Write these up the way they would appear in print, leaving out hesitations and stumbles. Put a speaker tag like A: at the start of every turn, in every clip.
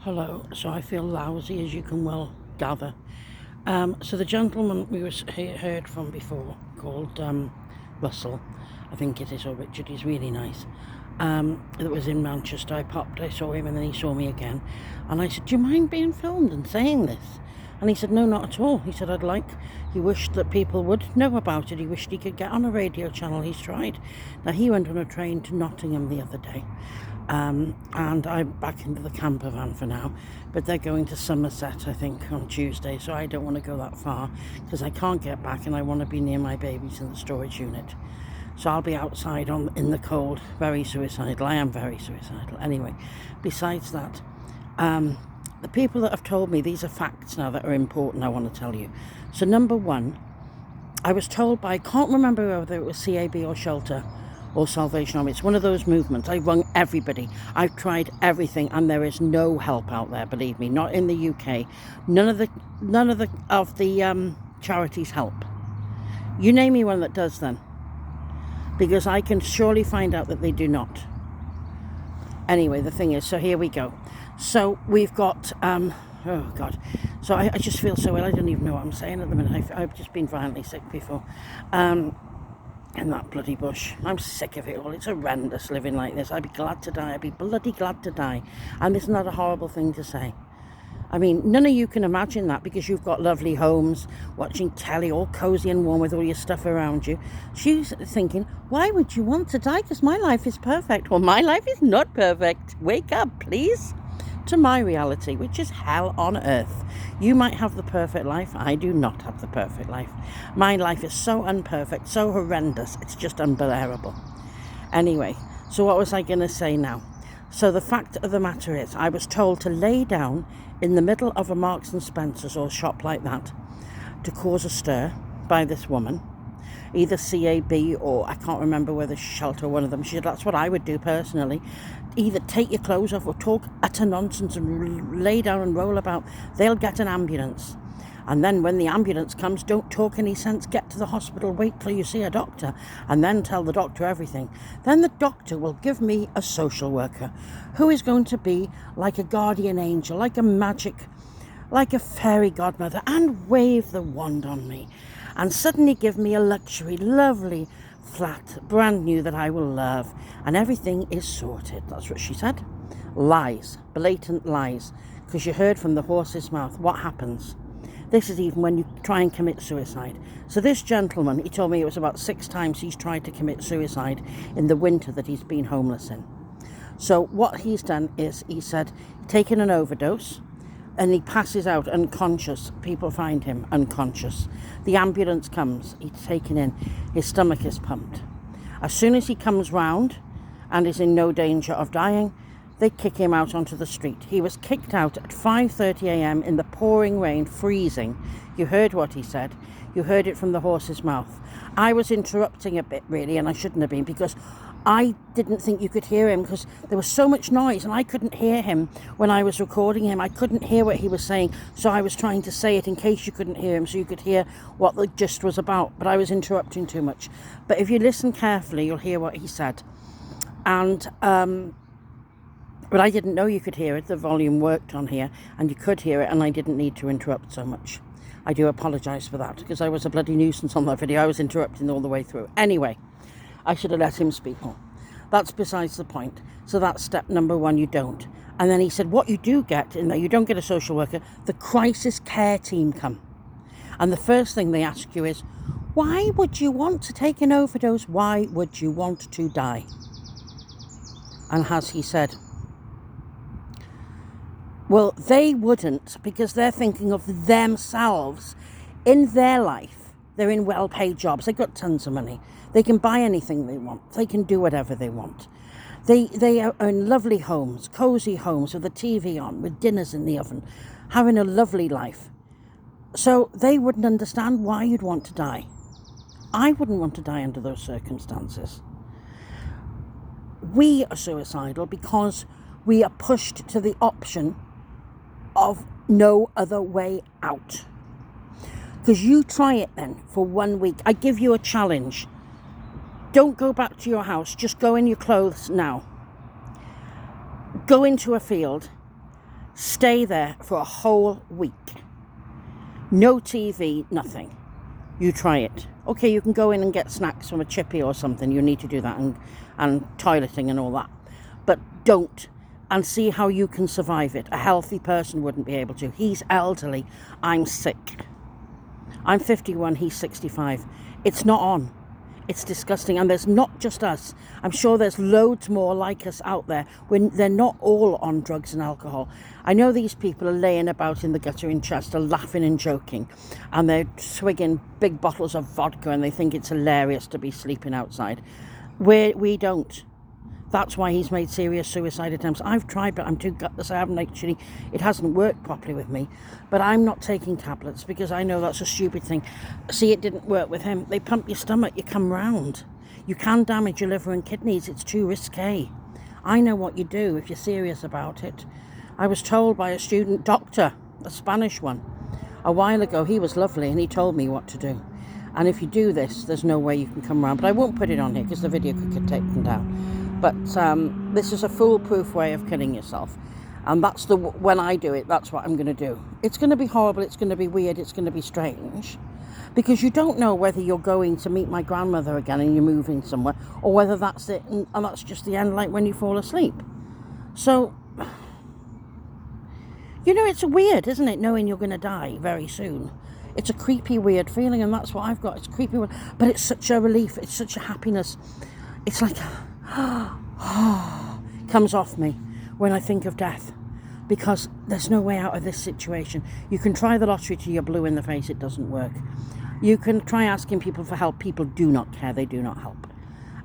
A: Hello. So I feel lousy, as you can well gather. So the gentleman we heard from before, called Russell, I think it is, or Richard, he's really nice, that was in Manchester. I saw him, and then he saw me again. And I said, do you mind being filmed and saying this? And he said, no, not at all. He said, he wished that people would know about it. He wished he could get on a radio channel. He's tried. Now, he went on a train to Nottingham the other day. And I'm back into the camper van for now, but they're going to Somerset, I think, on Tuesday, so I don't want to go that far because I can't get back and I want to be near my babies in the storage unit. So I'll be outside in the cold, very suicidal. I am very suicidal. Anyway, besides that, the people that have told me, these are facts now that are important, I want to tell you. So number one, I was told by, I can't remember whether it was CAB or Shelter or Salvation Army. It's one of those movements. I rung everybody. I've tried everything, and there is no help out there. Believe me, not in the UK. None of the charities help. You name me one that does, then, because I can surely find out that they do not. Anyway, the thing is, so here we go. So we've got oh God. So I just feel so ill. I don't even know what I'm saying at the minute. I've just been violently sick before. In that bloody bush. I'm sick of it all. It's horrendous living like this. I'd be glad to die. I'd be bloody glad to die. And it's not a horrible thing to say. I mean, none of you can imagine that because you've got lovely homes, watching telly, all cosy and warm with all your stuff around you. She's thinking, why would you want to die? Because my life is perfect. Well, my life is not perfect. Wake up, please. To my reality, which is hell on earth. You might have the perfect life. I do not have the perfect life. My life is so unperfect, so horrendous, it's just unbearable. Anyway, so what was I going to say now? So the fact of the matter is, I was told to lay down in the middle of a Marks and Spencer's or shop like that to cause a stir by this woman, either CAB or I can't remember whether Shelter, one of them. She said, that's what I would do personally. Either take your clothes off or talk utter nonsense and lay down and roll about. They'll get an ambulance. And then when the ambulance comes, don't talk any sense. Get to the hospital, wait till you see a doctor, and then tell the doctor everything. Then the doctor will give me a social worker who is going to be like a guardian angel, like a fairy godmother, and wave the wand on me. And suddenly give me a luxury, lovely flat, brand new, that I will love, and everything is sorted. That's what she said. Lies, blatant lies, because you heard from the horse's mouth what happens. This is even when you try and commit suicide. So this gentleman, he told me it was about 6 times he's tried to commit suicide in the winter that he's been homeless in. So what he's done is, he said, taken an overdose, and he passes out unconscious. People find him unconscious. The ambulance comes, he's taken in, his stomach is pumped. As soon as he comes round and is in no danger of dying, they kick him out onto the street. He was kicked out at 5:30 a.m. in the pouring rain, freezing. You heard what he said. You heard it from the horse's mouth. I was interrupting a bit, really, and I shouldn't have been, because I didn't think you could hear him because there was so much noise and I couldn't hear him when I was recording him. I couldn't hear what he was saying, so I was trying to say it in case you couldn't hear him so you could hear what the gist was about, but I was interrupting too much. But if you listen carefully, you'll hear what he said. And but I didn't know you could hear it. The volume worked on here and you could hear it, and I didn't need to interrupt so much. I do apologise for that, because I was a bloody nuisance on that video. I was interrupting all the way through. Anyway, I should have let him speak more. That's besides the point. So that's step number 1, you don't. And then he said, what you do get, in that you don't get a social worker, the crisis care team come. And the first thing they ask you is, why would you want to take an overdose? Why would you want to die? And as he said, well, they wouldn't, because they're thinking of themselves in their life. They're in well-paid jobs. They've got tons of money. They can buy anything they want. They can do whatever they want. They are in lovely homes, cosy homes with the TV on, with dinners in the oven, having a lovely life. So they wouldn't understand why you'd want to die. I wouldn't want to die under those circumstances. We are suicidal because we are pushed to the option of no other way out. Because you try it then for 1 week. I give you a challenge. Don't go back to your house. Just go in your clothes now. Go into a field. Stay there for a whole week. No TV, nothing. You try it. Okay, you can go in and get snacks from a chippy or something. You need to do that, and toileting and all that. But don't, and see how you can survive it. A healthy person wouldn't be able to. He's elderly. I'm sick. I'm 51, he's 65. It's not on. It's disgusting. And there's not just us. I'm sure there's loads more like us out there when they're not all on drugs and alcohol. I know these people are laying about in the gutter in Chester laughing and joking, and they're swigging big bottles of vodka and they think it's hilarious to be sleeping outside. We don't. That's why he's made serious suicide attempts. I've tried, but I'm too gutless. I haven't actually, it hasn't worked properly with me. But I'm not taking tablets because I know that's a stupid thing. See, it didn't work with him. They pump your stomach, you come round. You can damage your liver and kidneys. It's too risque. I know what you do if you're serious about it. I was told by a student doctor, a Spanish one, a while ago. He was lovely and he told me what to do. And if you do this, there's no way you can come round. But I won't put it on here because the video could get taken down. But this is a foolproof way of killing yourself. And that's when I do it, that's what I'm going to do. It's going to be horrible, it's going to be weird, it's going to be strange. Because you don't know whether you're going to meet my grandmother again and you're moving somewhere, or whether that's it and that's just the end, like when you fall asleep. So, you know, it's weird, isn't it, knowing you're going to die very soon. It's a creepy, weird feeling, and that's what I've got. It's creepy, but it's such a relief, it's such a happiness. It's like, comes off me when I think of death, because there's no way out of this situation. You can try the lottery till you're blue in the face, it doesn't work. You can try asking people for help, people do not care, they do not help.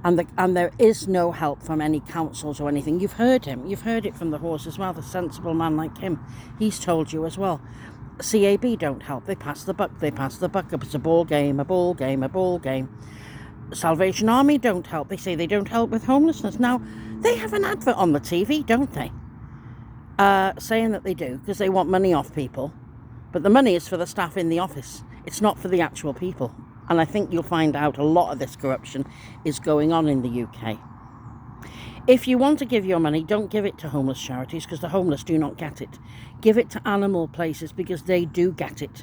A: And there is no help from any councils or anything. You've heard him, you've heard it from the horse as well, the sensible man like him. He's told you as well. CAB don't help, they pass the buck up. It's a ball game, a ball game, a ball game. Salvation Army don't help. They say they don't help with homelessness. Now, they have an advert on the TV, don't they? Saying that they do, because they want money off people. But the money is for the staff in the office. It's not for the actual people. And I think you'll find out a lot of this corruption is going on in the UK. If you want to give your money, don't give it to homeless charities, because the homeless do not get it. Give it to animal places, because they do get it.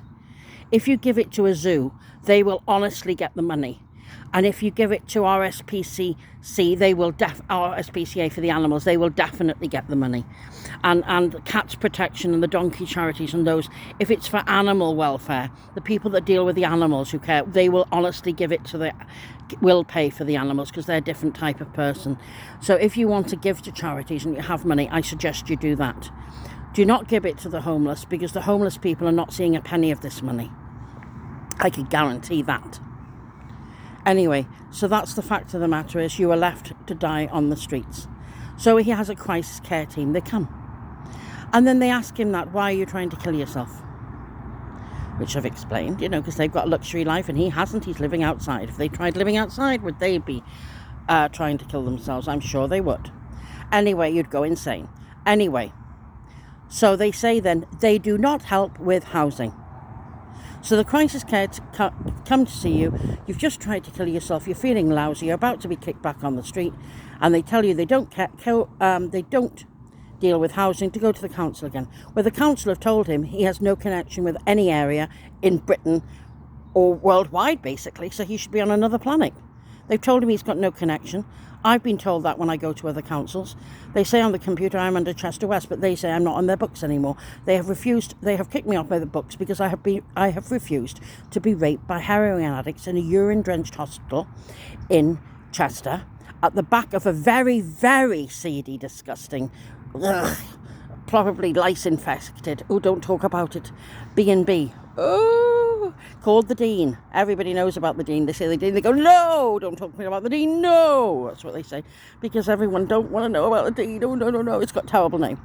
A: If you give it to a zoo, they will honestly get the money. And if you give it to RSPCA, they will RSPCA for the animals, they will definitely get the money. And Cats Protection and the donkey charities and those, if it's for animal welfare, the people that deal with the animals who care, they will honestly give it to will pay for the animals, because they're a different type of person. So if you want to give to charities and you have money, I suggest you do that. Do not give it to the homeless, because the homeless people are not seeing a penny of this money. I can guarantee that. Anyway, so that's the fact of the matter, is you are left to die on the streets. So he has a crisis care team. They come. And then they ask him that, why are you trying to kill yourself? Which I've explained, you know, because they've got a luxury life and he hasn't. He's living outside. If they tried living outside, would they be trying to kill themselves? I'm sure they would. Anyway, you'd go insane. Anyway, so they say then they do not help with housing. So the crisis care come to see you. You've just tried to kill yourself. You're feeling lousy. You're about to be kicked back on the street, and they tell you they don't they don't deal with housing, to go to the council again. Well, the council have told him he has no connection with any area in Britain or worldwide, basically. So he should be on another planet. They've told him he's got no connection. I've been told that when I go to other councils. They say on the computer I'm under Chester West, but they say I'm not on their books anymore. They have kicked me off by the books because I have refused to be raped by heroin addicts in a urine-drenched hospital in Chester at the back of a very, very seedy, disgusting, probably lice-infected, oh, don't talk about it, B&B. Oh, called the Dean. Everybody knows about the Dean. They say the Dean. They go, no, don't talk to me about the Dean. No, that's what they say, because everyone don't want to know about the Dean. Oh, no, no, no. It's got a terrible name.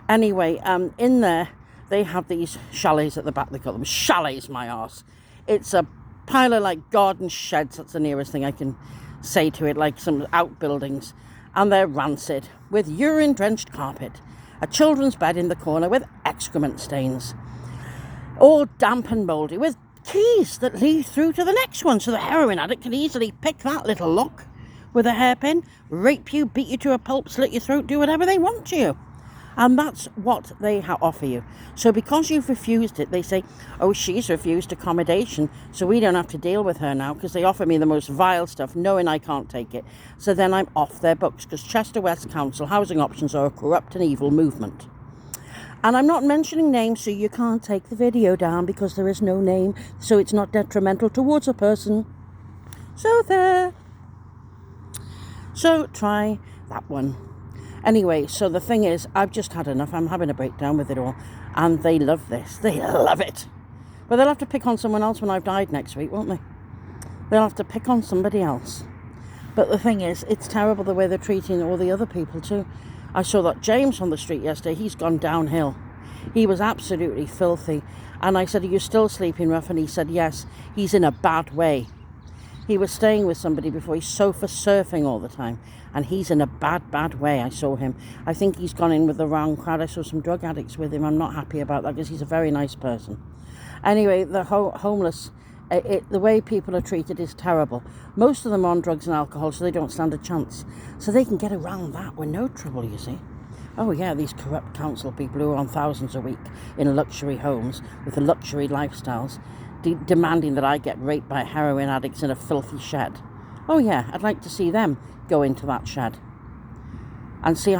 A: Anyway, in there, they have these chalets at the back. They call them chalets, my arse. It's a pile of like garden sheds. That's the nearest thing I can say to it, like some outbuildings. And they're rancid with urine-drenched carpet. A children's bed in the corner with excrement stains. All damp and mouldy, with keys that lead through to the next one, so the heroin addict can easily pick that little lock with a hairpin, rape you, beat you to a pulp, slit your throat, do whatever they want to you. And that's what they offer you. So because you've refused it, they say, oh, she's refused accommodation, so we don't have to deal with her now because they offer me the most vile stuff, knowing I can't take it. So then I'm off their books, because Chester West Council housing options are a corrupt and evil movement. And I'm not mentioning names, so you can't take the video down because there is no name, so it's not detrimental towards a person. So there. So try that one. Anyway, so the thing is, I've just had enough. I'm having a breakdown with it all. And they love this. They love it. But they'll have to pick on someone else when I've died next week, won't they? They'll have to pick on somebody else. But the thing is, it's terrible the way they're treating all the other people too. I saw that James on the street yesterday. He's gone downhill. He was absolutely filthy. And I said, are you still sleeping rough? And he said, yes. He's in a bad way. He was staying with somebody before. He's sofa surfing all the time. And he's in a bad way. I saw him. I think he's gone in with the wrong crowd. I saw some drug addicts with him. I'm not happy about that because he's a very nice person. Anyway, the homeless, the way people are treated is terrible. Most of them are on drugs and alcohol, so they don't stand a chance. So they can get around that with no trouble, you see. Oh yeah, these corrupt council people who are on thousands a week in luxury homes with the luxury lifestyles, demanding that I get raped by heroin addicts in a filthy shed. Oh yeah, I'd like to see them go into that shed and see